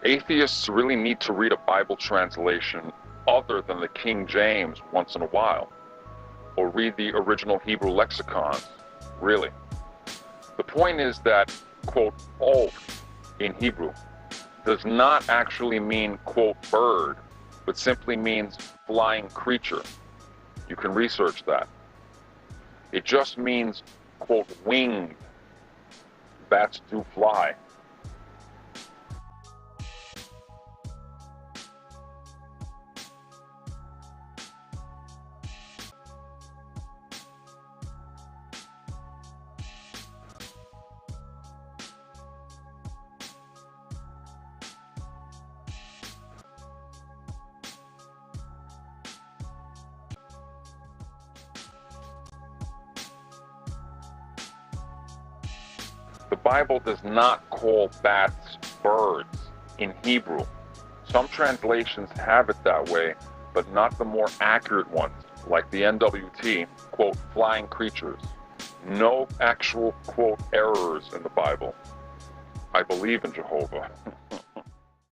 Atheists really need to read a Bible translation other than the King James once in a while, or read the original Hebrew lexicons, really. The point is that, quote, oath in Hebrew does not actually mean, quote, bird, but simply means flying creature. You can research that. It just means, quote, winged. Bats do fly. The Bible does not call bats birds in Hebrew. Some translations have it that way, but not the more accurate ones, like the NWT, quote, flying creatures. No actual, quote, errors in the Bible. I believe in Jehovah.